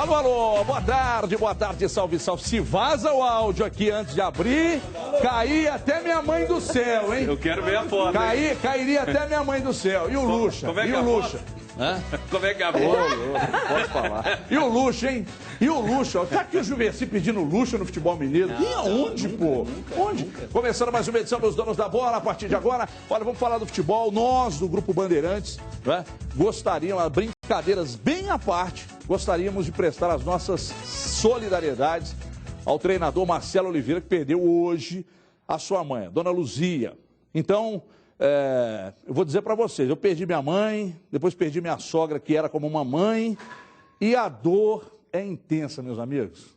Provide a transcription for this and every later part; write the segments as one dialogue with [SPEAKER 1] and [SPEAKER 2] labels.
[SPEAKER 1] Alô, alô, boa tarde, salve, salve. Se vaza o áudio aqui antes de abrir, caía até minha mãe do céu, hein?
[SPEAKER 2] Eu quero ver a foto.
[SPEAKER 1] Cairia até minha mãe do céu. E o Lucha?
[SPEAKER 2] Como é que
[SPEAKER 1] e o Lucha?
[SPEAKER 2] Como é que é a foto?
[SPEAKER 1] Posso falar. E o Lucha, hein? E o Lucha? Tá aqui o Juvenci pedindo Lucha no futebol mineiro. E aonde, pô? Onde? Começando mais uma edição dos Donos da Bola, a partir de agora. Olha, vamos falar do futebol. Nós, do Grupo Bandeirantes, né, gostaríamos, brincadeiras bem à parte, gostaríamos de prestar as nossas solidariedades ao treinador Marcelo Oliveira, que perdeu hoje a sua mãe, a dona Luzia. Então, eu vou dizer para vocês, eu perdi minha mãe, depois perdi minha sogra, que era como uma mãe, e a dor é intensa, meus amigos.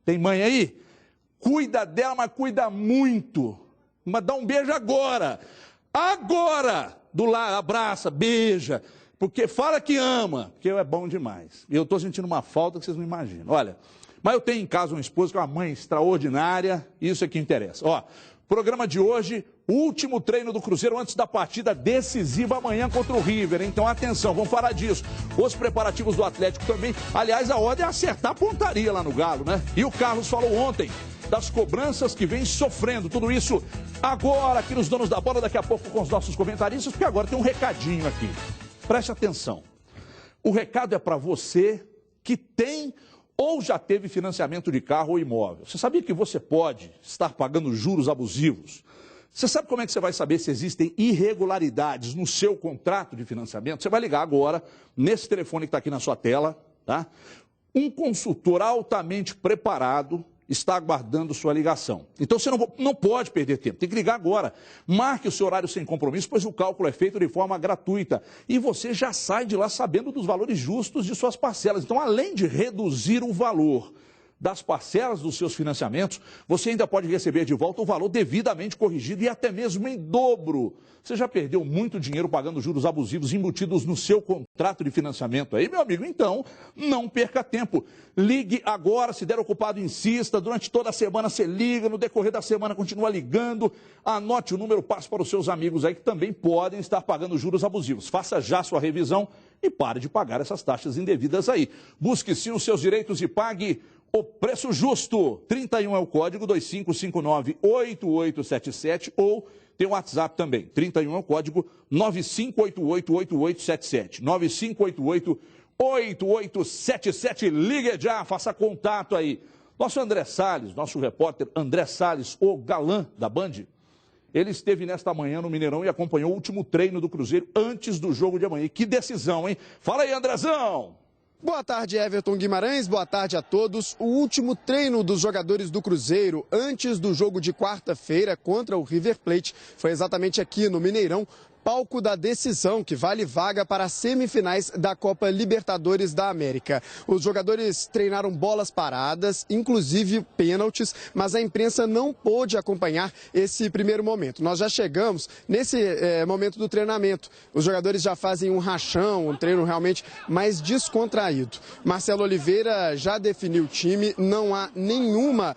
[SPEAKER 1] Tem mãe aí? Cuida dela, mas cuida muito. Mas dá um beijo agora. Agora! Do lado, abraça, beija. Porque fala que ama, porque é bom demais. E eu estou sentindo uma falta que vocês não imaginam. Olha, mas eu tenho em casa uma esposa que é uma mãe extraordinária, isso é que interessa. Ó, programa de hoje, último treino do Cruzeiro antes da partida decisiva amanhã contra o River. Então, atenção, vamos falar disso. Os preparativos do Atlético também. Aliás, a ordem é acertar a pontaria lá no Galo, né? E o Carlos falou ontem das cobranças que vem sofrendo. Tudo isso agora aqui nos Donos da Bola, daqui a pouco com os nossos comentaristas, porque agora tem um recadinho aqui. Preste atenção. O recado é para você que tem ou já teve financiamento de carro ou imóvel. Você sabia que você pode estar pagando juros abusivos? Você sabe como é que você vai saber se existem irregularidades no seu contrato de financiamento? Você vai ligar agora, nesse telefone que está aqui na sua tela, tá? Um consultor altamente preparado está aguardando sua ligação. Então você não pode perder tempo, tem que ligar agora. Marque o seu horário sem compromisso, pois o cálculo é feito de forma gratuita. E você já sai de lá sabendo dos valores justos de suas parcelas. Então, além de reduzir o valor das parcelas dos seus financiamentos, você ainda pode receber de volta o valor devidamente corrigido e até mesmo em dobro. Você já perdeu muito dinheiro pagando juros abusivos embutidos no seu contrato de financiamento aí, meu amigo? Então, não perca tempo. Ligue agora, se der ocupado, insista. Durante toda a semana você liga, no decorrer da semana continua ligando. Anote o número, passe para os seus amigos aí que também podem estar pagando juros abusivos. Faça já sua revisão e pare de pagar essas taxas indevidas aí. Busque sim os seus direitos e pague o preço justo. 31 é o código 2559-8877 ou tem o WhatsApp também. 31 é o código 9588-8877. 9588-8877. Ligue já, faça contato aí. Nosso André Salles, nosso repórter André Salles, o galã da Band, ele esteve nesta manhã no Mineirão e acompanhou o último treino do Cruzeiro antes do jogo de amanhã. E que decisão, hein? Fala aí, Andrezão!
[SPEAKER 3] Boa tarde, Everton Guimarães, boa tarde a todos. O último treino dos jogadores do Cruzeiro antes do jogo de quarta-feira contra o River Plate foi exatamente aqui no Mineirão, palco da decisão que vale vaga para as semifinais da Copa Libertadores da América. Os jogadores treinaram bolas paradas, inclusive pênaltis, mas a imprensa não pôde acompanhar esse primeiro momento. Nós já chegamos nesse momento do treinamento. Os jogadores já fazem um rachão, um treino realmente mais descontraído. Marcelo Oliveira já definiu o time, não há nenhuma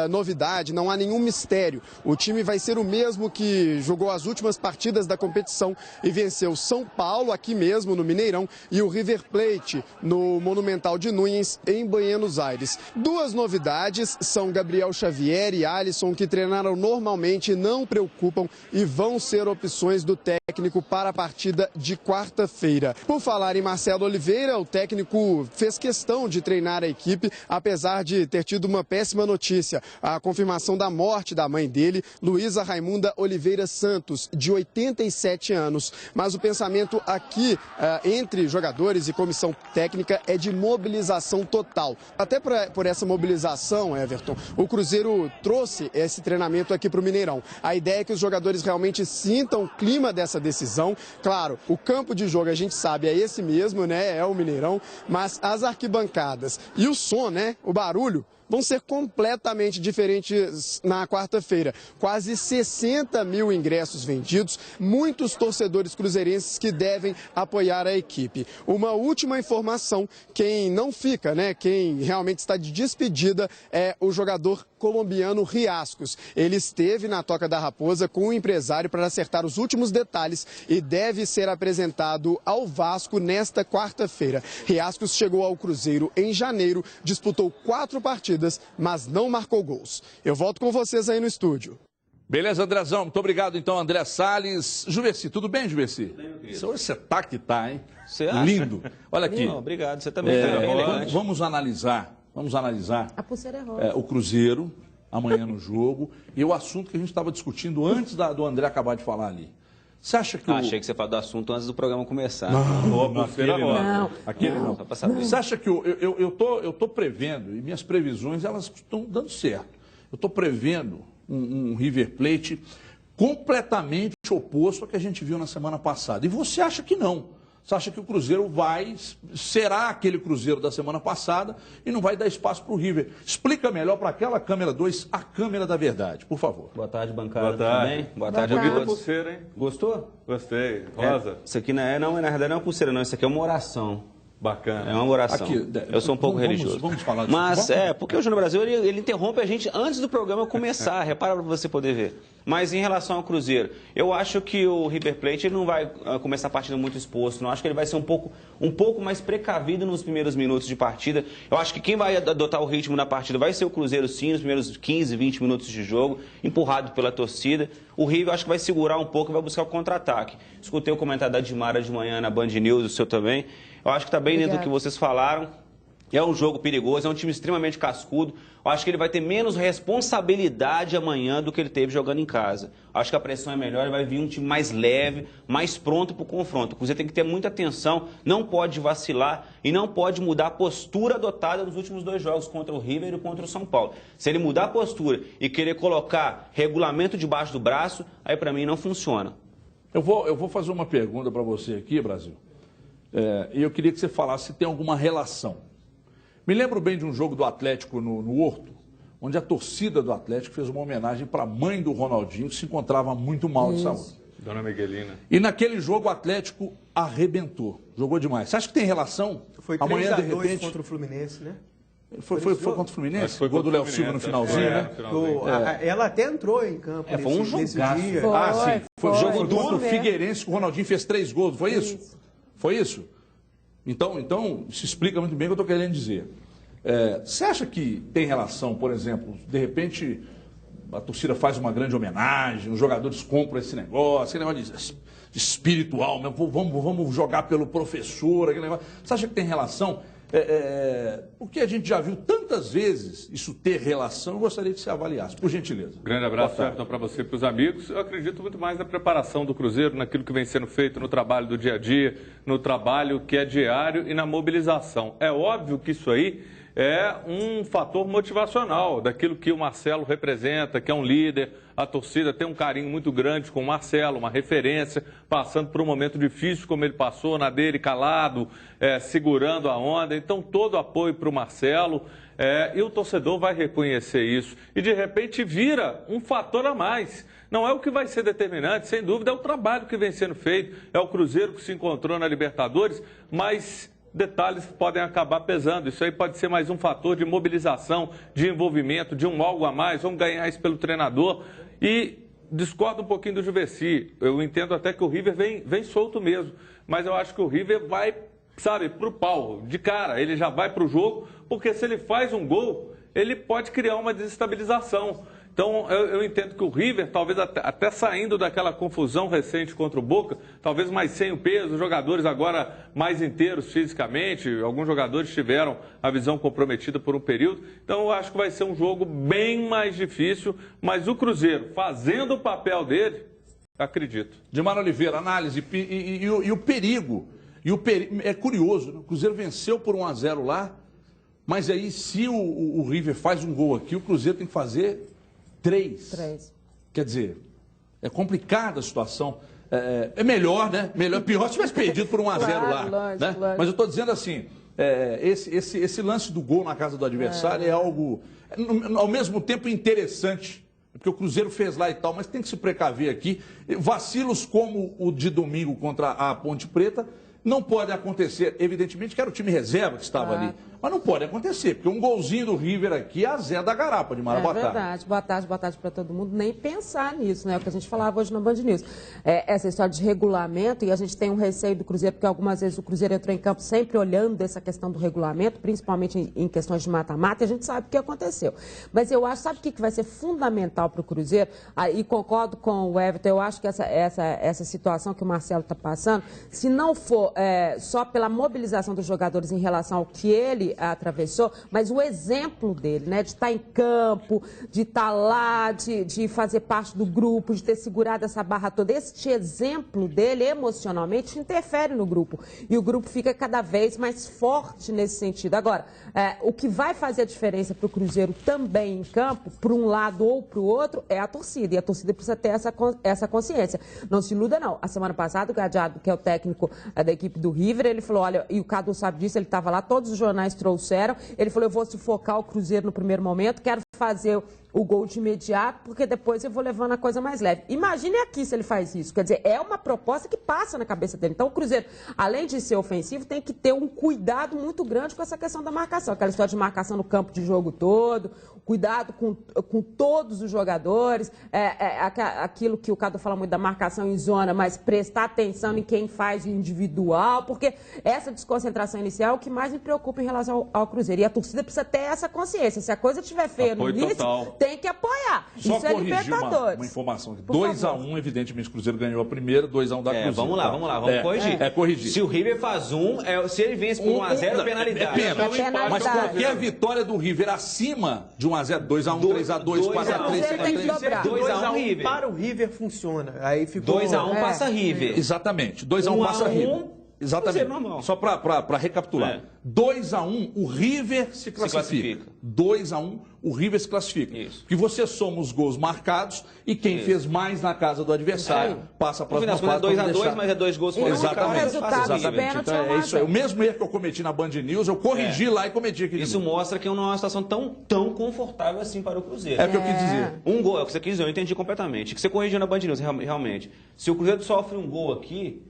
[SPEAKER 3] novidade, não há nenhum mistério. O time vai ser o mesmo que jogou as últimas partidas da competição e venceu São Paulo aqui mesmo no Mineirão e o River Plate no Monumental de Núñez em Buenos Aires. Duas novidades são Gabriel Xavier e Alisson, que treinaram normalmente, não preocupam e vão ser opções do técnico para a partida de quarta-feira. Por falar em Marcelo Oliveira, o técnico fez questão de treinar a equipe, apesar de ter tido uma péssima notícia, a confirmação da morte da mãe dele, Luísa Raimunda Oliveira Santos, de 87 anos. Mas o pensamento aqui entre jogadores e comissão técnica é de mobilização total. Até por essa mobilização, Everton, o Cruzeiro trouxe esse treinamento aqui para o Mineirão. A ideia é que os jogadores realmente sintam o clima dessa decisão. Claro, o campo de jogo a gente sabe é esse mesmo, né? É o Mineirão, mas as arquibancadas e o som, né? O barulho vão ser completamente diferentes na quarta-feira. Quase 60 mil ingressos vendidos, muitos torcedores cruzeirenses que devem apoiar a equipe. Uma última informação, quem não fica, quem realmente está de despedida é o jogador colombiano Riascos. Ele esteve na Toca da Raposa com o empresário para acertar os últimos detalhes e deve ser apresentado ao Vasco nesta quarta-feira. Riascos chegou ao Cruzeiro em janeiro, disputou 4 partidas, mas não marcou gols. Eu volto com vocês aí no estúdio.
[SPEAKER 1] Beleza, Andrezão. Muito obrigado, então, André Salles. Juverci, tudo bem, Juverci? Hoje você tá que tá, hein?
[SPEAKER 2] Você acha?
[SPEAKER 1] Lindo. Olha aqui.
[SPEAKER 2] Não, obrigado, você também tá bem elegante.
[SPEAKER 1] Vamos analisar
[SPEAKER 4] A pulseira é rosa.
[SPEAKER 1] o Cruzeiro amanhã no jogo e o assunto que a gente estava discutindo antes do André acabar de falar ali. Você acha que
[SPEAKER 2] Achei que você falou do assunto antes do programa começar.
[SPEAKER 1] Aquele não.
[SPEAKER 2] Só pra saber.
[SPEAKER 1] Você acha que eu tô prevendo, e minhas previsões elas estão dando certo. Eu estou prevendo um River Plate completamente oposto ao que a gente viu na semana passada. E você acha que não? Você acha que o Cruzeiro será aquele Cruzeiro da semana passada e não vai dar espaço para o River? Explica melhor para aquela câmera 2, a câmera da verdade, por favor.
[SPEAKER 2] Boa tarde, bancada.
[SPEAKER 5] Boa tarde.
[SPEAKER 2] Também. Boa tarde a
[SPEAKER 5] Bonita
[SPEAKER 2] todos.
[SPEAKER 5] pulseira, hein?
[SPEAKER 2] Gostou?
[SPEAKER 5] Gostei. Rosa.
[SPEAKER 2] Isso aqui na verdade não é uma pulseira, não. Isso aqui é uma oração.
[SPEAKER 5] Bacana.
[SPEAKER 2] É uma oração.
[SPEAKER 1] Aqui,
[SPEAKER 2] eu sou um pouco religioso.
[SPEAKER 1] Vamos falar disso.
[SPEAKER 2] Mas porque o Júnior Brasil ele interrompe a gente antes do programa começar. Repara para você poder ver. Mas em relação ao Cruzeiro, eu acho que o River Plate ele não vai começar a partida muito exposto. Não acho que ele vai ser um pouco mais precavido nos primeiros minutos de partida. Eu acho que quem vai adotar o ritmo na partida vai ser o Cruzeiro, sim, nos primeiros 15, 20 minutos de jogo, empurrado pela torcida. O River, eu acho que vai segurar um pouco e vai buscar o contra-ataque. Escutei o comentário da Dimara de manhã na Band News, o seu também. Eu acho que está bem dentro do que vocês falaram. É um jogo perigoso, é um time extremamente cascudo. Eu acho que ele vai ter menos responsabilidade amanhã do que ele teve jogando em casa. Eu acho que a pressão é melhor, ele vai vir um time mais leve, mais pronto para o confronto. O Cruzeiro tem que ter muita atenção, não pode vacilar e não pode mudar a postura adotada nos últimos 2 jogos, contra o River e contra o São Paulo. Se ele mudar a postura e querer colocar regulamento debaixo do braço, aí para mim não funciona.
[SPEAKER 1] Eu vou fazer uma pergunta para você aqui, Brasil. E eu queria que você falasse se tem alguma relação. Me lembro bem de um jogo do Atlético no Horto, onde a torcida do Atlético fez uma homenagem para a mãe do Ronaldinho, que se encontrava muito mal de saúde.
[SPEAKER 5] Dona Miguelina.
[SPEAKER 1] E naquele jogo o Atlético arrebentou, jogou demais. Você acha que tem relação?
[SPEAKER 6] Foi 3-2 contra o Fluminense, né?
[SPEAKER 1] Foi contra o Fluminense?
[SPEAKER 5] Foi
[SPEAKER 1] gol do
[SPEAKER 5] contra o
[SPEAKER 1] Léo Silva no
[SPEAKER 5] Fluminense,
[SPEAKER 1] finalzinho, né?
[SPEAKER 6] Ela até entrou em campo
[SPEAKER 2] foi um
[SPEAKER 6] nesse
[SPEAKER 2] jogaço.
[SPEAKER 6] dia.
[SPEAKER 1] Sim. Foi jogo
[SPEAKER 4] duro
[SPEAKER 1] contra o
[SPEAKER 4] mesmo.
[SPEAKER 1] Figueirense, que o Ronaldinho fez 3 gols, foi isso? Foi isso? Então, isso explica muito bem o que eu estou querendo dizer. Você acha que tem relação, por exemplo, de repente a torcida faz uma grande homenagem, os jogadores compram esse negócio, aquele negócio de espiritual, vamos jogar pelo professor, aquele negócio. Você acha que tem relação? Porque a gente já viu tantas vezes isso ter relação, eu gostaria que você avaliasse, por gentileza.
[SPEAKER 5] Grande abraço, Everton, para você e para os amigos. Eu acredito muito mais na preparação do Cruzeiro, naquilo que vem sendo feito no trabalho do dia a dia, no trabalho que é diário e na mobilização. É óbvio que isso aí é um fator motivacional daquilo que o Marcelo representa, que é um líder. A torcida tem um carinho muito grande com o Marcelo, uma referência, passando por um momento difícil como ele passou, na dele calado, segurando a onda. Então, todo apoio para o Marcelo e o torcedor vai reconhecer isso. E, de repente, vira um fator a mais. Não é o que vai ser determinante, sem dúvida, é o trabalho que vem sendo feito. É o Cruzeiro que se encontrou na Libertadores, mas detalhes podem acabar pesando. Isso aí pode ser mais um fator de mobilização, de envolvimento, de um algo a mais. Vamos ganhar isso pelo treinador. E discordo um pouquinho do Juverci. Eu entendo até que o River vem solto mesmo. Mas eu acho que o River vai, para o pau, de cara. Ele já vai para o jogo, porque se ele faz um gol, ele pode criar uma desestabilização. Então, eu entendo que o River, talvez até saindo daquela confusão recente contra o Boca, talvez mais sem o peso, os jogadores agora mais inteiros fisicamente, alguns jogadores tiveram a visão comprometida por um período. Então, eu acho que vai ser um jogo bem mais difícil, mas o Cruzeiro, fazendo o papel dele, acredito.
[SPEAKER 1] Dimara Oliveira, análise e o perigo. É curioso, né? O Cruzeiro venceu por 1-0 lá, mas aí se o River faz um gol aqui, o Cruzeiro tem que fazer 3. Quer dizer, é complicada a situação. É melhor, né? Pior se tivesse perdido por 1-0 lá.
[SPEAKER 4] Lógico,
[SPEAKER 1] né?
[SPEAKER 4] lógico.
[SPEAKER 1] Mas eu estou dizendo assim, esse lance do gol na casa do adversário é algo, ao mesmo tempo, interessante. Porque o Cruzeiro fez lá e tal, mas tem que se precaver aqui. Vacilos como o de domingo contra a Ponte Preta não pode acontecer. Evidentemente que era o time reserva que estava ali. Mas não pode acontecer, porque um golzinho do River aqui é a Zé da Garapa de Mara.
[SPEAKER 7] Boa tarde. Boa tarde para todo mundo. Nem pensar nisso, né? É o que a gente falava hoje na Band News. Essa história de regulamento, e a gente tem um receio do Cruzeiro, porque algumas vezes o Cruzeiro entrou em campo sempre olhando essa questão do regulamento, principalmente em questões de mata-mata, e a gente sabe o que aconteceu. Mas eu acho, sabe o que vai ser fundamental para o Cruzeiro? E concordo com o Everton, eu acho que essa situação que o Marcelo está passando, se não for só pela mobilização dos jogadores em relação ao que ele atravessou, mas o exemplo dele, né, de estar em campo, de estar lá, de fazer parte do grupo, de ter segurado essa barra toda, este exemplo dele emocionalmente interfere no grupo e o grupo fica cada vez mais forte nesse sentido. Agora, o que vai fazer a diferença para o Cruzeiro também em campo, por um lado ou para o outro, é a torcida, e a torcida precisa ter essa consciência. Não se iluda, não. A semana passada, o Gadiardo, que é o técnico da equipe do River, ele falou, olha, e o Cadu sabe disso, ele estava lá, todos os jornais trouxeram, ele falou, eu vou sufocar o Cruzeiro no primeiro momento, quero fazer o gol de imediato, porque depois eu vou levando a coisa mais leve. Imagine aqui se ele faz isso, quer dizer, é uma proposta que passa na cabeça dele. Então o Cruzeiro, além de ser ofensivo, tem que ter um cuidado muito grande com essa questão da marcação, aquela história de marcação no campo de jogo todo, cuidado com todos os jogadores, aquilo que o Cadu fala muito da marcação em zona, mas prestar atenção em quem faz o individual, porque essa desconcentração inicial é o que mais me preocupa em relação ao Cruzeiro. E a torcida precisa ter essa consciência. Se a coisa estiver feia no início, tem que apoiar.
[SPEAKER 1] Só
[SPEAKER 7] isso é Libertadores.
[SPEAKER 1] Uma informação. 2-1, evidentemente, o Cruzeiro ganhou a primeira, 2-1 da Cruzeiro.
[SPEAKER 2] Vamos lá, vamos corrigir.
[SPEAKER 1] Corrigir.
[SPEAKER 2] Se o River faz se ele vence por 1-0, penalidade.
[SPEAKER 7] Penalidade.
[SPEAKER 1] Mas qualquer vitória do River acima de 1-0, 2-1, 3-2, 4-3,
[SPEAKER 2] 2-1 River.
[SPEAKER 6] Para o River funciona. Aí ficou
[SPEAKER 2] 2-1 passa River.
[SPEAKER 1] Exatamente. 2-1 passa River. Exatamente. Só para recapitular. 2-1, o River se classifica. 2-1, o River se classifica.
[SPEAKER 2] Isso.
[SPEAKER 1] Porque você soma os gols marcados e quem fez mais na casa do adversário passa para a próxima fase.
[SPEAKER 2] 2-2, mas é 2 gols fora.
[SPEAKER 1] Exatamente. Então é isso aí. O mesmo erro que eu cometi na Band News, eu corrigi lá e cometi aqui.
[SPEAKER 2] Isso mostra que não é uma situação tão confortável assim para o Cruzeiro.
[SPEAKER 1] É o que eu quis dizer.
[SPEAKER 2] Um gol, é o que você quis dizer, eu entendi completamente. Que você corrigiu na Band News, realmente. Se o Cruzeiro sofre um gol aqui,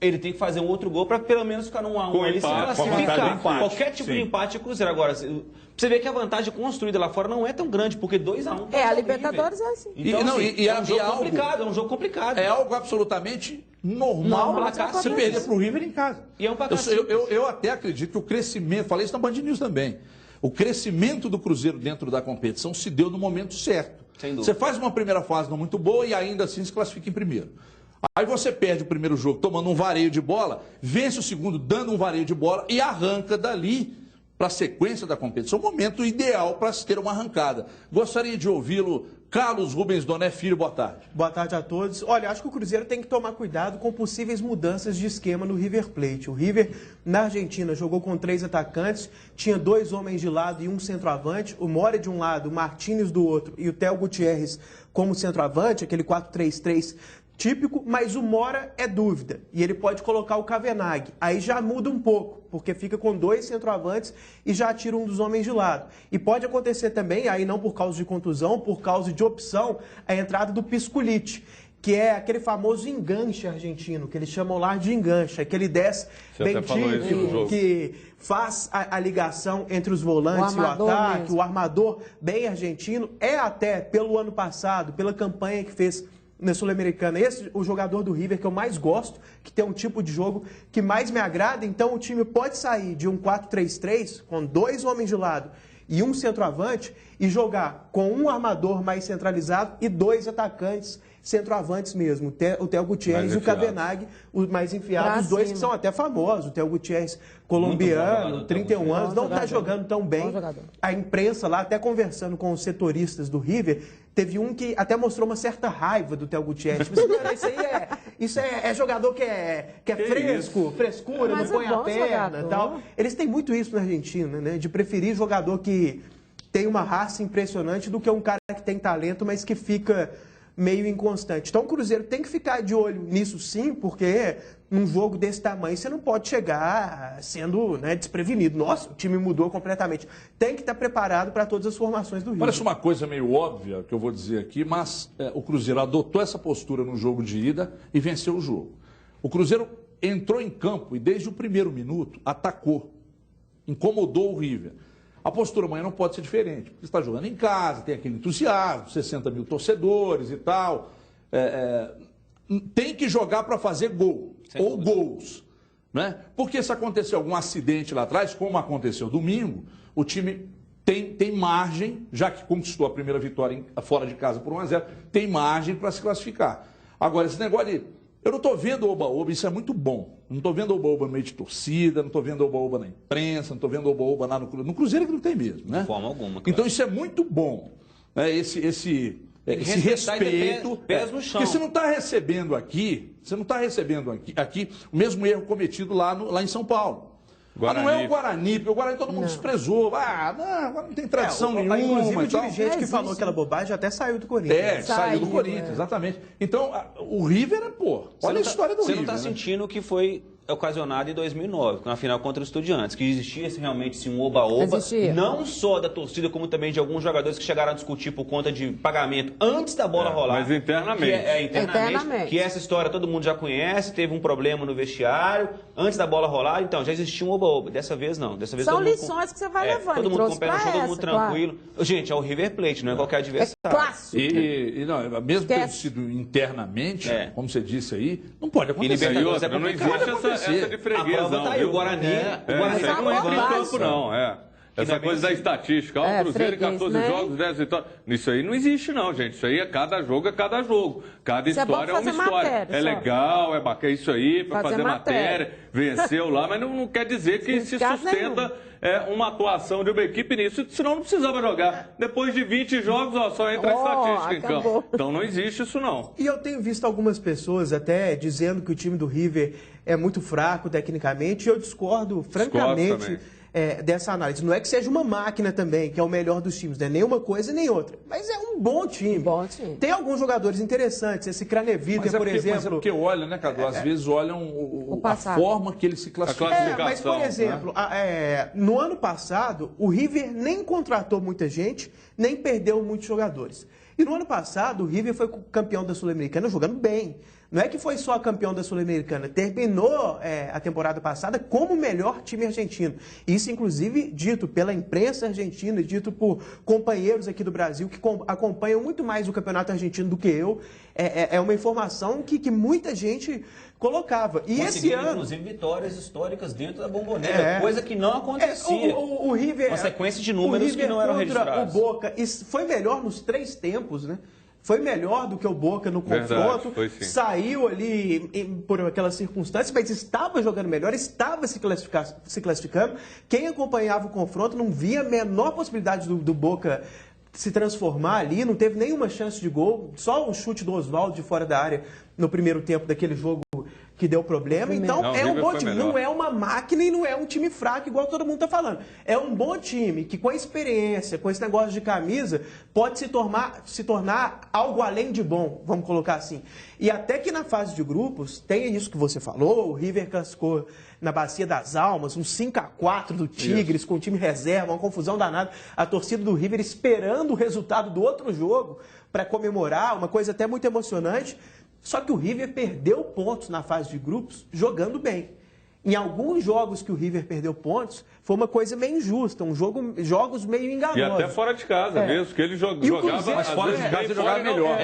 [SPEAKER 2] ele tem que fazer um outro gol para pelo menos ficar num 1-1. Ele se classificar. Qualquer tipo de empate é Cruzeiro. Agora, você vê que a vantagem construída lá fora não é tão grande, porque 2-1.
[SPEAKER 7] A Libertadores é assim.
[SPEAKER 2] Então, é um jogo complicado.
[SPEAKER 1] É algo absolutamente normal se perder para o River em casa.
[SPEAKER 2] E é um
[SPEAKER 1] eu até acredito que o crescimento, falei isso na Band News também, o crescimento do Cruzeiro dentro da competição se deu no momento certo. Você faz uma primeira fase não muito boa e ainda assim se classifica em primeiro. Aí você perde o primeiro jogo tomando um vareio de bola, vence o segundo dando um vareio de bola e arranca dali para a sequência da competição. O momento ideal para se ter uma arrancada. Gostaria de ouvi-lo, Carlos Rubens Doné Filho, boa tarde.
[SPEAKER 6] Boa tarde a todos. Olha, acho que o Cruzeiro tem que tomar cuidado com possíveis mudanças de esquema no River Plate. O River, na Argentina, jogou com 3 atacantes, tinha 2 homens de lado e um centroavante, o Mora de um lado, o Martínez do outro e o Theo Gutierrez como centroavante, aquele 4-3-3 típico, mas o Mora é dúvida. E ele pode colocar o Kavenag. Aí já muda um pouco, porque fica com 2 centroavantes e já tira um dos homens de lado. E pode acontecer também, aí não por causa de contusão, por causa de opção, a entrada do Pisculite, que é aquele famoso enganche argentino, que eles chamam lá de enganche, aquele 10 bem típico, que faz a ligação entre os volantes e o ataque, mesmo. O armador bem argentino, é até pelo ano passado, pela campanha que fez na Sul-Americana, o jogador do River que eu mais gosto, que tem um tipo de jogo que mais me agrada. Então o time pode sair de um 4-3-3 com 2 homens de lado e um centroavante e jogar com um armador mais centralizado e 2 atacantes centroavantes mesmo, o Theo Gutierrez e o Kavenag, os mais enfiados, os 2 que são até famosos, o Theo Gutierrez colombiano, 31 anos, não está jogando tão bem. A imprensa lá, até conversando com os setoristas do River, teve um que até mostrou uma certa raiva do Theo Gutierrez. Tipo, isso é jogador que é frescura, não põe a perna e tal. Eles têm muito isso na Argentina, né? De preferir jogador que tem uma raça impressionante do que um cara que tem talento, mas que fica meio inconstante. Então o Cruzeiro tem que ficar de olho nisso sim, porque num jogo desse tamanho você não pode chegar sendo, né, desprevenido. Nossa, o time mudou completamente. Tem que estar preparado para todas as formações do Rio.
[SPEAKER 1] Parece uma coisa meio óbvia que eu vou dizer aqui, mas o Cruzeiro adotou essa postura no jogo de ida e venceu o jogo. O Cruzeiro entrou em campo e desde o primeiro minuto atacou, incomodou o River. A postura amanhã não pode ser diferente, porque você está jogando em casa, tem aquele entusiasmo, 60 mil torcedores e tal. Tem que jogar para fazer gol, ou gols. Né? Porque se acontecer algum acidente lá atrás, como aconteceu domingo, o time tem margem, já que conquistou a primeira vitória fora de casa por 1-0, tem margem para se classificar. Agora, esse negócio de... Eu não estou vendo oba-oba, isso é muito bom. Não estou vendo oba-oba no meio de torcida, não estou vendo oba-oba na imprensa, não estou vendo oba-oba lá no Cruzeiro. No Cruzeiro é que não tem mesmo, né?
[SPEAKER 2] De forma alguma. Claro.
[SPEAKER 1] Então isso é muito bom, né? Esse respeito.
[SPEAKER 2] Pés no chão.
[SPEAKER 1] Porque você não está recebendo aqui, o mesmo erro cometido lá em São Paulo. Guarani. Não é o Guarani, porque o Guarani todo mundo desprezou. Agora não tem tradição nenhuma.
[SPEAKER 6] Inclusive o dirigente que falou aquela bobagem até saiu do Corinthians.
[SPEAKER 1] Saiu do Corinthians, exatamente. Então, o River olha a história do River.
[SPEAKER 2] Você não está sentindo que foi ocasionado em 2009, na final contra os Estudiantes, que existia realmente sim, um oba-oba, não só da torcida, como também de alguns jogadores que chegaram a discutir por conta de pagamento antes da bola rolar.
[SPEAKER 5] Mas internamente.
[SPEAKER 2] Internamente. Que essa história todo mundo já conhece, teve um problema no vestiário, antes da bola rolar, então já existia um oba-oba. Dessa vez não. Dessa vez
[SPEAKER 7] são lições que você vai levando.
[SPEAKER 2] Todo mundo com o pé no chão, todo mundo tranquilo. Claro. Gente, é o River Plate, não é qualquer adversário.
[SPEAKER 7] É clássico.
[SPEAKER 1] E não, mesmo tendo sido internamente, como você disse aí, não pode acontecer.
[SPEAKER 5] Não existe essa de freguês.
[SPEAKER 2] Tá aí, o Guarani.
[SPEAKER 5] O Guarani não entra em campo, não. Essa coisa da estatística. O Cruzeiro em 14 jogos, 10 vitórias. Isso aí não existe, não, gente. Isso aí é cada jogo, é cada jogo. Cada história é uma história. É legal, é bacana isso aí, para fazer matéria. Venceu lá, mas não quer dizer que se sustenta uma atuação de uma equipe nisso, senão não precisava jogar. Depois de 20 jogos, só entra a estatística em campo. Então não existe isso, não.
[SPEAKER 6] E eu tenho visto algumas pessoas até dizendo que o time do River é muito fraco tecnicamente, e eu discordo francamente dessa análise. Não é que seja uma máquina também, que é o melhor dos times, não é nem uma coisa nem outra, mas é um bom time. Tem alguns jogadores interessantes, esse Craneviter, por exemplo. Mas é
[SPEAKER 1] porque olha, né, Cadu? Às vezes olham a forma que ele se classifica.
[SPEAKER 6] Mas, por exemplo, no ano passado, o River nem contratou muita gente, nem perdeu muitos jogadores. E no ano passado, o River foi campeão da Sul-Americana jogando bem. Não é que foi só campeão da Sul-Americana, terminou a temporada passada como o melhor time argentino. Isso, inclusive, dito pela imprensa argentina, dito por companheiros aqui do Brasil que acompanham muito mais o campeonato argentino do que eu. É uma informação que muita gente colocava. E esse ano,
[SPEAKER 2] inclusive, vitórias históricas dentro da Bomboneira, coisa que não acontecia.
[SPEAKER 6] O River,
[SPEAKER 2] uma sequência de números que não eram registrados.
[SPEAKER 6] O Boca foi melhor nos 3 tempos, né? Foi melhor do que o Boca no confronto, saiu ali por aquelas circunstâncias, mas estava jogando melhor, estava se classificando. Quem acompanhava o confronto não via a menor possibilidade do Boca se transformar ali, não teve nenhuma chance de gol, só o chute do Oswaldo de fora da área no primeiro tempo daquele jogo que deu problema. Então é um bom time, não é uma máquina e não é um time fraco igual todo mundo está falando. É um bom time que com a experiência, com esse negócio de camisa, pode se tornar algo além de bom, vamos colocar assim. E até que na fase de grupos, tem isso que você falou, o River classificou na Bacia das Almas, um 5-4 do Tigres, com o time reserva, uma confusão danada. A torcida do River esperando o resultado do outro jogo para comemorar, uma coisa até muito emocionante. Só que o River perdeu pontos na fase de grupos jogando bem. Em alguns jogos que o River perdeu pontos, foi uma coisa meio injusta, jogos meio enganosos.
[SPEAKER 5] E até fora de casa mesmo, porque ele jogava,
[SPEAKER 1] mas fora de casa ele jogava melhor.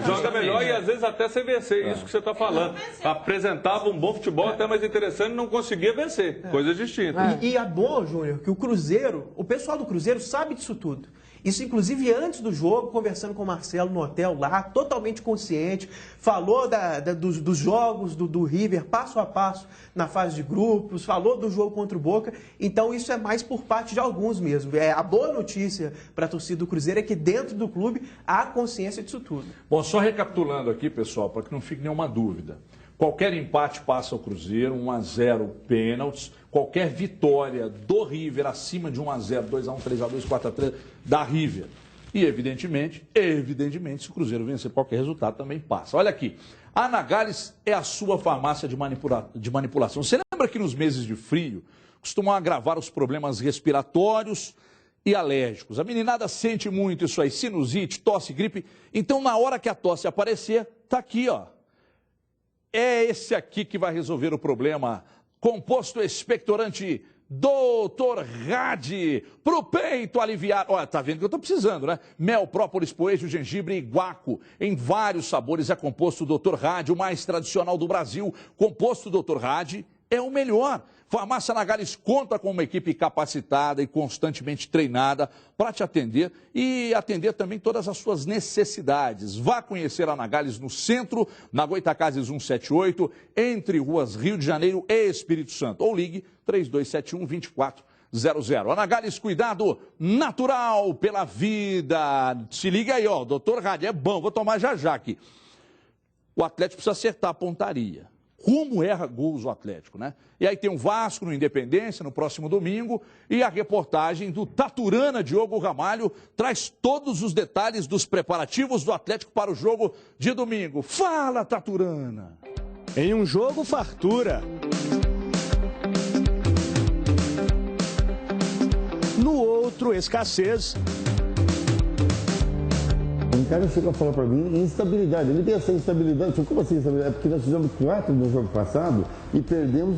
[SPEAKER 5] Joga melhor e às vezes até sem vencer, isso que você está falando. Apresentava um bom futebol até mais interessante e não conseguia vencer, coisas distintas.
[SPEAKER 6] E é bom, Júnior, que o pessoal do Cruzeiro sabe disso tudo. Isso, inclusive, antes do jogo, conversando com o Marcelo no hotel lá, totalmente consciente, falou dos jogos do River, passo a passo, na fase de grupos, falou do jogo contra o Boca. Então, isso é mais por parte de alguns mesmo. A boa notícia para a torcida do Cruzeiro é que dentro do clube há consciência disso tudo.
[SPEAKER 1] Bom, só recapitulando aqui, pessoal, para que não fique nenhuma dúvida. Qualquer empate passa ao Cruzeiro, 1-0 pênaltis. Qualquer vitória do River acima de 1-0, 2-1, 3-2, 4-3, da River. E, evidentemente, se o Cruzeiro vencer qualquer resultado, também passa. Olha aqui, a Anagales é a sua farmácia de manipulação. Você lembra que nos meses de frio costumam agravar os problemas respiratórios e alérgicos? A meninada sente muito isso aí, sinusite, tosse, gripe. Então, na hora que a tosse aparecer, tá aqui, ó. É esse aqui que vai resolver o problema. Composto expectorante Dr. Rad, pro peito aliviar. Olha, tá vendo que eu tô precisando, né? Mel, própolis, poejo, gengibre e guaco. Em vários sabores é composto Dr. Rad, o mais tradicional do Brasil. Composto Dr. Rad é o melhor. Farmácia Anagales conta com uma equipe capacitada e constantemente treinada para te atender e atender também todas as suas necessidades. Vá conhecer a Anagales no centro, na Goitacazes 178, entre ruas Rio de Janeiro e Espírito Santo. Ou ligue 3271-2400. Anagales, cuidado natural pela vida. Se liga aí, ó, Dr. Rad, é bom, vou tomar já aqui. O Atlético precisa acertar a pontaria. Como erra gols o Atlético, né? E aí tem o Vasco no Independência no próximo domingo e a reportagem do Taturana Diogo Ramalho traz todos os detalhes dos preparativos do Atlético para o jogo de domingo. Fala, Taturana!
[SPEAKER 8] Em um jogo, fartura. No outro, escassez.
[SPEAKER 9] Um cara chegou a falar para mim instabilidade. Ele tem essa instabilidade. Como assim instabilidade? É porque nós fizemos 4 no jogo passado e perdemos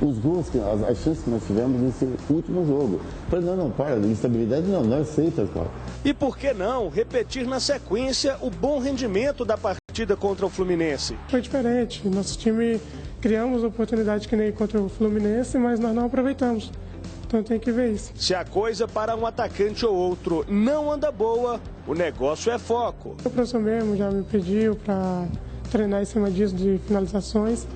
[SPEAKER 9] os gols, as chances que nós tivemos nesse último jogo. Eu falei, não, para, instabilidade não aceita, cara.
[SPEAKER 8] E por que não repetir na sequência o bom rendimento da partida contra o Fluminense?
[SPEAKER 10] Foi diferente. Nosso time criamos oportunidade que nem contra o Fluminense, mas nós não aproveitamos. Então tem que ver isso.
[SPEAKER 8] Se a coisa para um atacante ou outro não anda boa, o negócio é foco.
[SPEAKER 10] O professor mesmo já me pediu para treinar em cima disso, de finalizações.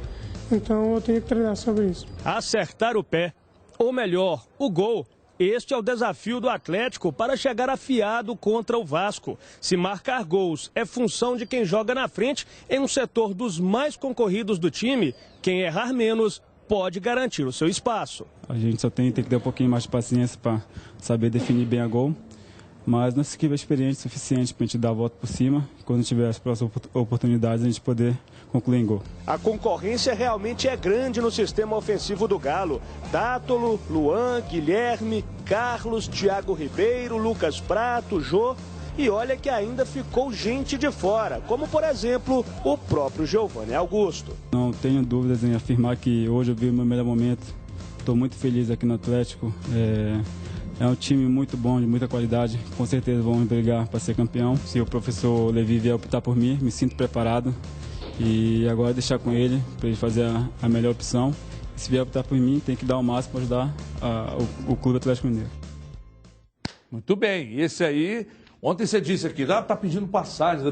[SPEAKER 10] Então eu tenho que treinar sobre isso.
[SPEAKER 8] Acertar o pé, ou melhor, o gol. Este é o desafio do Atlético para chegar afiado contra o Vasco. Se marcar gols é função de quem joga na frente em um setor dos mais concorridos do time, quem errar menos pode garantir o seu espaço.
[SPEAKER 11] A gente só tem que ter um pouquinho mais de paciência para saber definir bem a gol, mas nossa equipe é experiente o suficiente para a gente dar a volta por cima e quando tiver as próximas oportunidades a gente poder concluir em gol.
[SPEAKER 8] A concorrência realmente é grande no sistema ofensivo do Galo. Tátolo, Luan, Guilherme, Carlos, Thiago Ribeiro, Lucas Prato, Jô. E olha que ainda ficou gente de fora, como por exemplo o próprio Giovanni Augusto.
[SPEAKER 11] Não tenho dúvidas em afirmar que hoje eu vi o meu melhor momento. Estou muito feliz aqui no Atlético. É um time muito bom, de muita qualidade. Com certeza vamos brigar para ser campeão. Se o professor Levi vier optar por mim, me sinto preparado. E agora deixar com ele, para ele fazer a melhor opção. Se vier optar por mim, tem que dar o máximo para ajudar o Clube Atlético Mineiro.
[SPEAKER 1] Muito bem, esse aí... Ontem você disse aqui, tá pedindo passagem,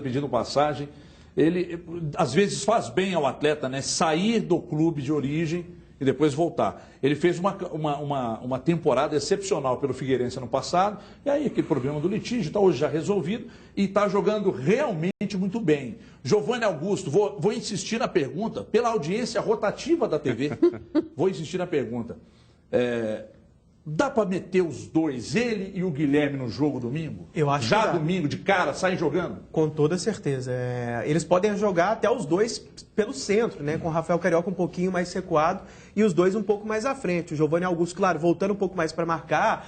[SPEAKER 1] Ele, às vezes, faz bem ao atleta, né? Sair do clube de origem e depois voltar. Ele fez uma temporada excepcional pelo Figueirense ano passado, e aí aquele problema do litígio está hoje já resolvido e está jogando realmente muito bem. Giovanni Augusto, vou insistir na pergunta, pela audiência rotativa da TV, vou insistir na pergunta. Dá para meter os dois, ele e o Guilherme, no jogo domingo?
[SPEAKER 6] Eu acho que dá.
[SPEAKER 1] Domingo, de cara, saem jogando?
[SPEAKER 6] Com toda certeza. Eles podem jogar até os dois pelo centro, né? Com o Rafael Carioca um pouquinho mais recuado e os dois um pouco mais à frente. O Giovanni Augusto, claro, voltando um pouco mais para marcar.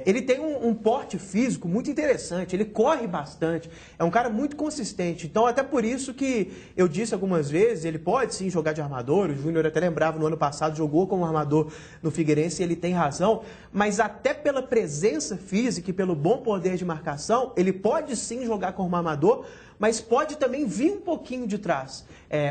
[SPEAKER 6] Ele tem um porte físico muito interessante, ele corre bastante, é um cara muito consistente. Então, até por isso que eu disse algumas vezes, ele pode sim jogar de armador. O Júnior até lembrava, no ano passado jogou como armador no Figueirense e ele tem razão. Mas até pela presença física e pelo bom poder de marcação, ele pode sim jogar como armador, mas pode também vir um pouquinho de trás,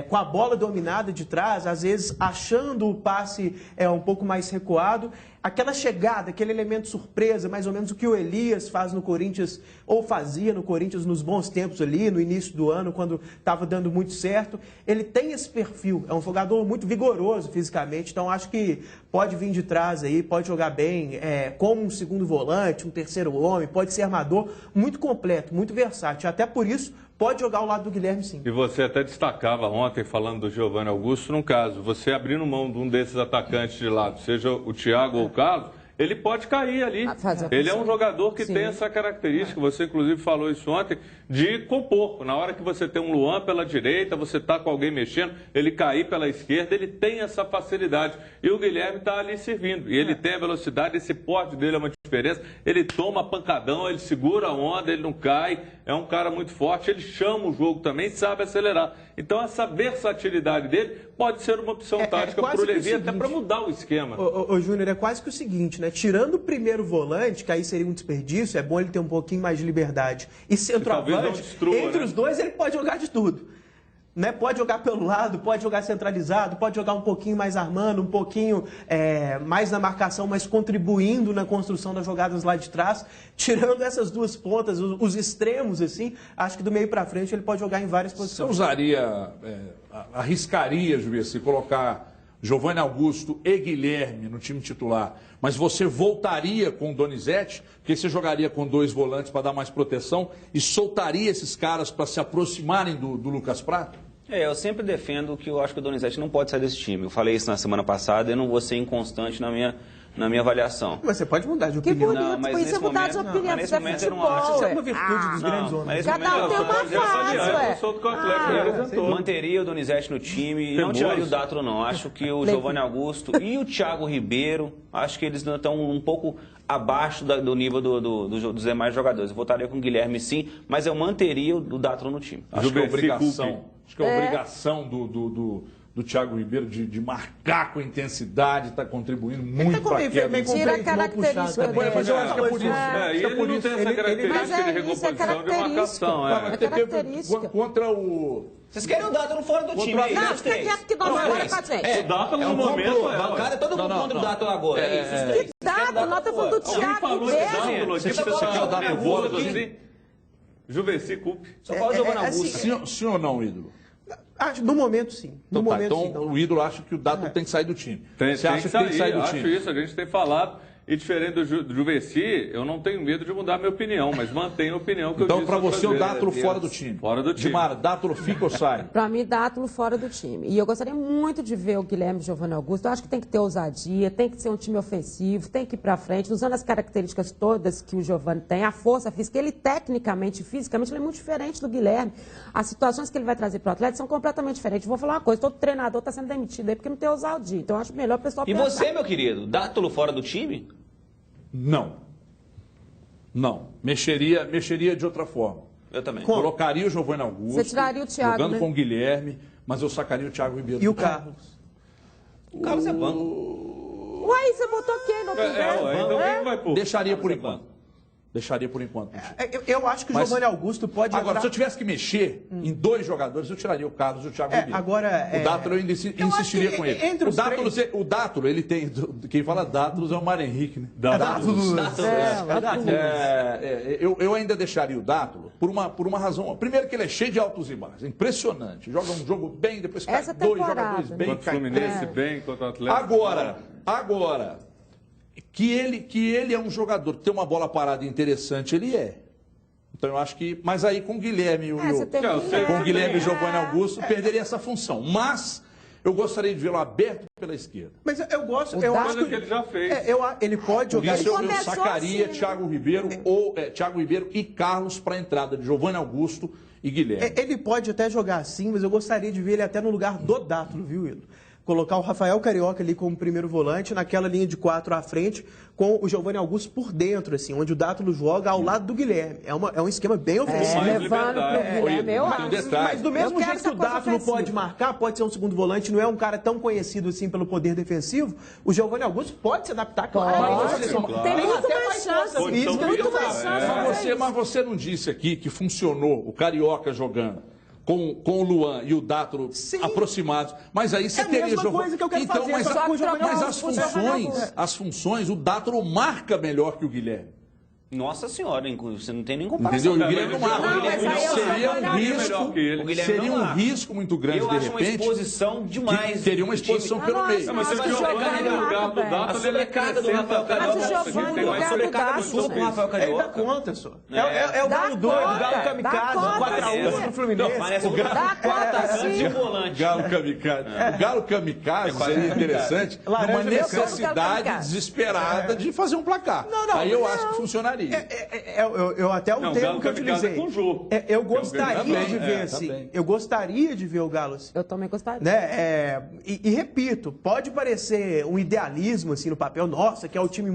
[SPEAKER 6] com a bola dominada de trás, às vezes achando o passe um pouco mais recuado. Aquela chegada, aquele elemento surpresa, mais ou menos o que o Elias faz no Corinthians, ou fazia no Corinthians nos bons tempos ali, no início do ano, quando estava dando muito certo. Ele tem esse perfil, é um jogador muito vigoroso fisicamente, então acho que pode vir de trás aí, pode jogar bem, como um segundo volante, um terceiro homem, pode ser armador, muito completo, muito versátil. Até por isso, pode jogar ao lado do Guilherme, sim.
[SPEAKER 5] E você até destacava ontem, falando do Giovanni Augusto, num caso, você abrindo mão de um desses atacantes de lado, seja o Thiago ou o Carlos, ele pode cair ali. Ele é um jogador que tem essa característica, você inclusive falou isso ontem, de compor. Na hora que você tem um Luan pela direita, você está com alguém mexendo, ele cair pela esquerda, ele tem essa facilidade. E o Guilherme está ali servindo. E ele tem a velocidade, esse porte dele é uma diferença. Ele toma pancadão, ele segura a onda, ele não cai. É um cara muito forte, ele chama o jogo também, sabe acelerar. Então essa versatilidade dele pode ser uma opção tática para o Levi, até para mudar o esquema.
[SPEAKER 6] Ô Júnior, é quase que o seguinte, né? Tirando o primeiro volante, que aí seria um desperdício, é bom ele ter um pouquinho mais de liberdade. E centroavante, entre os dois ele pode jogar de tudo. Né? Pode jogar pelo lado, pode jogar centralizado, pode jogar um pouquinho mais armando, um pouquinho mais na marcação, mas contribuindo na construção das jogadas lá de trás. Tirando essas duas pontas, os extremos, assim, acho que do meio para frente ele pode jogar em várias posições.
[SPEAKER 1] Você usaria, arriscaria, Juvenci, colocar Giovanni Augusto e Guilherme no time titular, mas você voltaria com o Donizete, porque você jogaria com 2 volantes para dar mais proteção e soltaria esses caras para se aproximarem do Lucas Prato?
[SPEAKER 2] Eu sempre defendo que eu acho que o Donizete não pode sair desse time. Eu falei isso na semana passada, eu não vou ser inconstante na minha avaliação.
[SPEAKER 6] Mas você pode mudar de opinião.
[SPEAKER 7] Que bonito, mas isso mudar de opinião,
[SPEAKER 2] nesse momento eu não acho.
[SPEAKER 6] Isso é uma virtude dos grandes homens.
[SPEAKER 7] Cada um tem uma fase,
[SPEAKER 2] Manteria o Donizete no time e não tiraria o Dátolo, não. Acho que o Giovanni Augusto e o Thiago Ribeiro, acho que eles estão um pouco abaixo do nível dos demais jogadores. Eu votaria com o Guilherme, sim, mas eu manteria o Dátolo no time.
[SPEAKER 1] Acho que é obrigação do Thiago Ribeiro de marcar com intensidade, está contribuindo muito para a queda.
[SPEAKER 7] Tira a característica dele.
[SPEAKER 1] Mas eu acho que é por isso.
[SPEAKER 5] E ele não tem essa característica de recomposição de marcação.
[SPEAKER 7] É característica.
[SPEAKER 1] Contra o...
[SPEAKER 2] Vocês querem o Dátolo fora do time?
[SPEAKER 7] Não, você quer que nós agora com a gente.
[SPEAKER 5] O Dátolo no momento...
[SPEAKER 2] Bancada, todo mundo contra o Dátolo agora. É isso.
[SPEAKER 7] Que Dátolo? Nós estamos falando do Thiago Ribeiro.
[SPEAKER 5] Você quer o Dátolo assim? Juvenci, culpe.
[SPEAKER 2] Só fala o Giovanni Augusto.
[SPEAKER 1] Sim ou não, ídolo?
[SPEAKER 6] No momento, sim. No momento, sim.
[SPEAKER 1] Então, o ídolo acha que o Dátolo tem que sair do time.
[SPEAKER 5] Você acha que tem que sair do time? Acho isso, a gente tem falado. E diferente do Juvenci, eu não tenho medo de mudar minha opinião, mas mantenho a opinião que eu disse.
[SPEAKER 1] Então, para você, o Dátolo fora do time.
[SPEAKER 5] Fora do time.
[SPEAKER 1] Dimara, Dátolo fica ou sai?
[SPEAKER 7] Para mim, Dátolo fora do time. E eu gostaria muito de ver o Guilherme e o Giovanni Augusto. Eu acho que tem que ter ousadia, tem que ser um time ofensivo, tem que ir para frente, usando as características todas que o Giovanni tem, a força física. Ele, tecnicamente, fisicamente, ele é muito diferente do Guilherme. As situações que ele vai trazer para o atleta são completamente diferentes. Vou falar uma coisa, todo treinador está sendo demitido aí porque não tem ousadia. Então, eu acho melhor o pessoal pensar.
[SPEAKER 2] E você, meu querido, Dátolo fora do time?
[SPEAKER 1] Não. Mexeria de outra forma.
[SPEAKER 2] Eu também.
[SPEAKER 1] Colocaria o Giovanni Augusto.
[SPEAKER 7] Você tiraria o Thiago,
[SPEAKER 1] jogando com o Guilherme, mas eu sacaria o Thiago Ribeiro.
[SPEAKER 6] E o Carlos?
[SPEAKER 2] O Carlos é banco.
[SPEAKER 7] Uai, você botou quem no
[SPEAKER 5] Então quem vai pôr?
[SPEAKER 1] Deixaria por enquanto.
[SPEAKER 6] Eu acho que o Giovanni Augusto pode...
[SPEAKER 1] Agora, se eu tivesse que mexer em 2 jogadores, eu tiraria o Carlos e o Thiago Ribeiro. O Dátolo eu ainda insistiria com ele. O Dátolo, ele tem... Quem fala Dátulos é o Mário Henrique, né? Eu ainda deixaria o Dátolo por uma razão. Primeiro que ele é cheio de altos e baixos. Impressionante. Joga um jogo bem, depois cai 2, joga 2 bem.
[SPEAKER 5] Contra o Fluminense bem, contra o Atlético.
[SPEAKER 1] Agora... Que ele é um jogador que tem uma bola parada interessante, ele é. Então eu acho que... Mas aí com o Guilherme e Giovanni Augusto, perderia essa função. Mas eu gostaria de vê-lo aberto pela esquerda.
[SPEAKER 6] Mas eu gosto...
[SPEAKER 5] Eu acho que ele já fez.
[SPEAKER 6] Ele pode jogar...
[SPEAKER 1] Por isso eu sacaria assim, Thiago Ribeiro e Carlos para a entrada de Giovanni Augusto e Guilherme.
[SPEAKER 6] Ele pode até jogar assim, mas eu gostaria de ver ele até no lugar do Dátolo, viu, Ildo? Colocar o Rafael Carioca ali como primeiro volante, naquela linha de 4 à frente, com o Giovanni Augusto por dentro, assim, onde o Dátolo joga ao lado do Guilherme. É um esquema bem ofensivo. Mas do mesmo jeito que o Dátolo pode marcar, pode ser um segundo volante, não é um cara tão conhecido assim pelo poder defensivo, o Giovanni Augusto pode se adaptar claramente.
[SPEAKER 7] Tem muito mais chance. Muito mais chance.
[SPEAKER 1] Mas você não disse aqui que funcionou o Carioca jogando com o Luan e o Dátolo aproximados. Mas aí você teria...
[SPEAKER 6] É a mesma coisa que eu quero fazer.
[SPEAKER 1] Mas as funções, o Dátolo marca melhor que o Guilherme.
[SPEAKER 2] Nossa senhora, você não tem nem comparação.
[SPEAKER 1] Entendeu? O Guilherme não marca. Seria um risco muito grande,
[SPEAKER 2] eu
[SPEAKER 1] de
[SPEAKER 2] acho
[SPEAKER 1] repente.
[SPEAKER 2] Uma exposição demais.
[SPEAKER 1] Teria uma exposição pelo meio.
[SPEAKER 5] Mas se o Giovani no lugar do Dato, ele
[SPEAKER 2] acrescenta do Rafael Carioca.
[SPEAKER 7] Mas o Giovani no lugar do Dato.
[SPEAKER 2] Com o Rafael Carioca.
[SPEAKER 6] Ele dá conta, só. É o Galo doido, o Galo kamikaze, 4x1 pro Fluminense.
[SPEAKER 2] Parece o Galo de volante.
[SPEAKER 1] Galo kamikaze. O Galo kamikaze seria interessante numa necessidade desesperada de fazer um placar. Aí eu acho que funcionaria.
[SPEAKER 6] Eu até o termo que eu utilizei. Eu gostaria de ver assim. Eu gostaria de ver o Galo assim.
[SPEAKER 7] Eu também gostaria.
[SPEAKER 6] Né? E repito, pode parecer um idealismo assim no papel, nossa, que é um time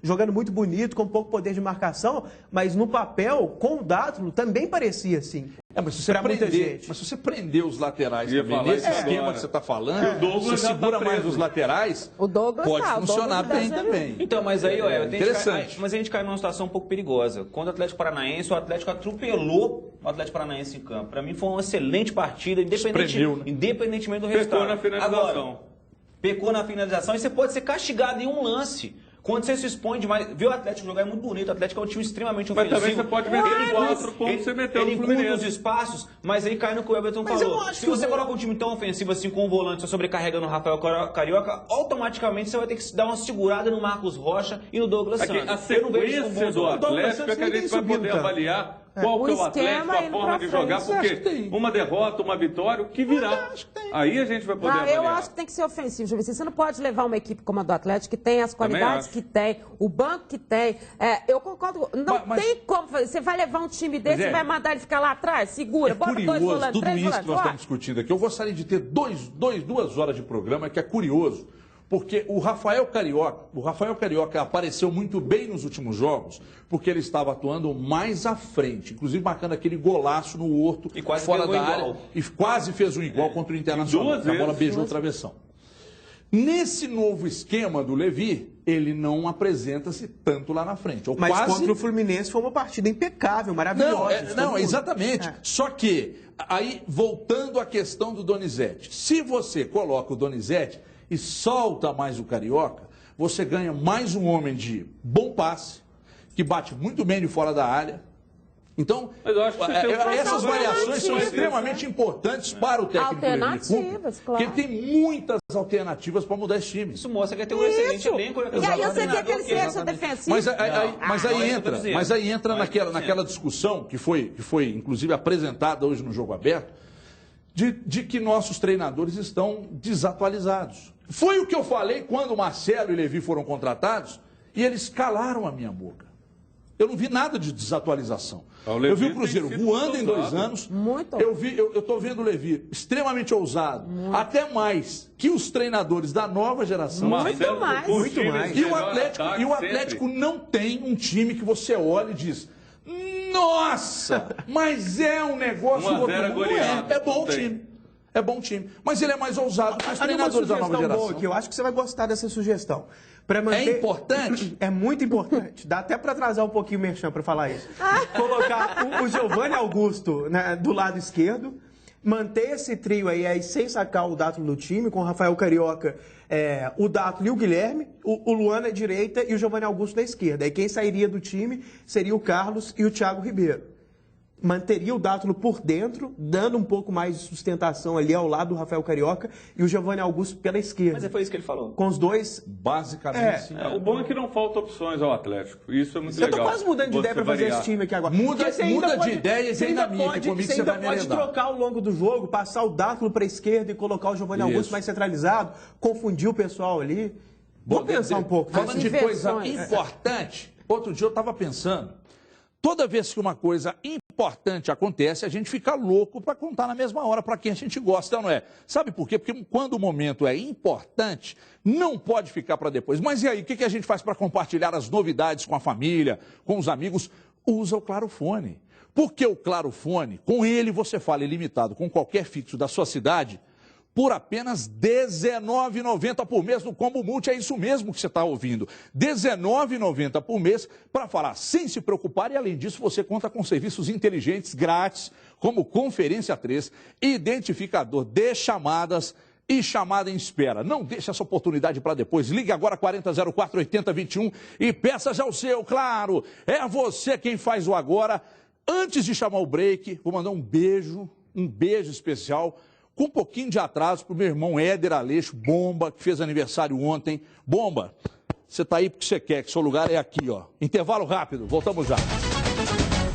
[SPEAKER 6] jogando muito bonito, com pouco poder de marcação, mas no papel, com o Dátulo, também parecia assim.
[SPEAKER 1] Mas se você prender os laterais também, nesse esquema que você está falando, você segura mais os laterais, pode funcionar bem também.
[SPEAKER 2] Então, mas aí, mas a gente cai numa situação um pouco perigosa. Quando o Atlético Paranaense, o Atlético atropelou o Atlético Paranaense em campo. Para mim foi uma excelente partida, independentemente do resultado.
[SPEAKER 5] Pecou na finalização.
[SPEAKER 2] Pecou na finalização e você pode ser castigado em um lance. Quando você se expõe demais, ver o Atlético jogar é muito bonito. O Atlético é um time extremamente ofensivo.
[SPEAKER 5] Mas também você pode meter 4 pontos você meteu no Fluminense.
[SPEAKER 2] Ele encurta os espaços, mas aí cai no que o Everton falou. Se você coloca um time tão ofensivo assim com o volante, só sobrecarregando o Rafael Carioca, automaticamente você vai ter que dar uma segurada no Marcos Rocha e no Douglas Santos.
[SPEAKER 5] A sequência do Atlético é que a gente vai poder avaliar qual que é o Atlético, a forma de jogar, porque uma derrota, uma vitória, o que virá. Aí a gente vai poder avaliar.
[SPEAKER 7] Eu acho que tem que ser ofensivo, Júlio. Você não pode levar uma equipe como a do Atlético, que tem as qualidades que tem, o banco que tem. Eu concordo, não tem como fazer. Você vai levar um time desse e vai mandar ele ficar lá atrás? Segura, bota
[SPEAKER 1] curioso,
[SPEAKER 7] 2 volantes, 3
[SPEAKER 1] tudo isso
[SPEAKER 7] volantes.
[SPEAKER 1] que nós estamos discutindo aqui. Eu gostaria de ter 2 horas de programa, que é curioso. Porque o Rafael Carioca apareceu muito bem nos últimos jogos, porque ele estava atuando mais à frente, inclusive marcando aquele golaço no Horto, fora da área, e quase fez um igual contra o Internacional. A bola beijou o travessão. Nesse novo esquema do Levi, ele não apresenta-se tanto lá na frente.
[SPEAKER 6] Mas contra o Fluminense foi uma partida impecável, maravilhosa.
[SPEAKER 1] Não, exatamente. Só que, aí, voltando à questão do Donizete, se você coloca o Donizete e solta mais o Carioca, você ganha mais um homem de bom passe, que bate muito bem de fora da área. Então, essas variações são extremamente importantes para o técnico Levi, porque tem muitas alternativas para mudar esse time.
[SPEAKER 2] Isso mostra que tem um excelente elenco.
[SPEAKER 7] E aí você quer que ele seja defensivo.
[SPEAKER 1] Mas aí entra naquela discussão que foi inclusive apresentada hoje no Jogo Aberto, de que nossos treinadores estão desatualizados. Foi o que eu falei quando o Marcelo e o Levi foram contratados e eles calaram a minha boca. Eu não vi nada de desatualização. Eu vi o Cruzeiro voando em 2 anos. Eu estou vendo o Levi extremamente ousado. Até mais que os treinadores da nova geração.
[SPEAKER 7] Muito mais.
[SPEAKER 1] E o Atlético não tem um time que você olha e diz: nossa, mas é um negócio... É bom time. É bom time. Mas ele é mais ousado que os treinadores da nova geração.
[SPEAKER 6] Eu acho que você vai gostar dessa sugestão.
[SPEAKER 1] É importante?
[SPEAKER 6] É muito importante. Dá até para atrasar um pouquinho o Merchan para falar isso. Colocar o Giovani Augusto do lado esquerdo, manter esse trio aí sem sacar o Dátulo do time, com o Rafael Carioca, o Dátulo e o Guilherme, o Luan na direita e o Giovani Augusto na esquerda. E quem sairia do time seria o Carlos e o Thiago Ribeiro. Manteria o Dátulo por dentro, dando um pouco mais de sustentação ali ao lado do Rafael Carioca e o Giovani Augusto pela esquerda.
[SPEAKER 2] Mas foi isso que ele falou.
[SPEAKER 6] Com os dois...
[SPEAKER 1] Basicamente, sim.
[SPEAKER 5] O bom é que não falta opções ao Atlético. Isso é muito legal.
[SPEAKER 6] Eu tô quase mudando de ideia para fazer esse time aqui agora.
[SPEAKER 1] Muda de ideia e vem na minha, que comigo você vai me
[SPEAKER 6] pode trocar ao longo do jogo, passar o Dátulo para a esquerda e colocar o Giovani Augusto mais centralizado, confundir o pessoal ali. Vou pensar um pouco.
[SPEAKER 1] Falando de coisa importante, outro dia eu estava pensando, toda vez que uma coisa importante acontece, a gente fica louco para contar na mesma hora para quem a gente gosta, não é? Sabe por quê? Porque quando o momento é importante, não pode ficar para depois. Mas e aí, o que a gente faz para compartilhar as novidades com a família, com os amigos? Usa o Clarofone. Porque o Clarofone, com ele você fala ilimitado com qualquer fixo da sua cidade, por apenas R$19,90 por mês no Combo Multi. É isso mesmo que você está ouvindo. R$19,90 por mês para falar sem se preocupar. E, além disso, você conta com serviços inteligentes grátis, como Conferência 3, identificador de chamadas e chamada em espera. Não deixe essa oportunidade para depois. Ligue agora 4004-8021 e peça já o seu, claro. É você quem faz o agora. Antes de chamar o break, vou mandar um beijo especial, com um pouquinho de atraso, para o meu irmão Éder Aleixo, Bomba, que fez aniversário ontem. Bomba, você está aí porque você quer, que seu lugar é aqui, ó. Intervalo rápido, voltamos já.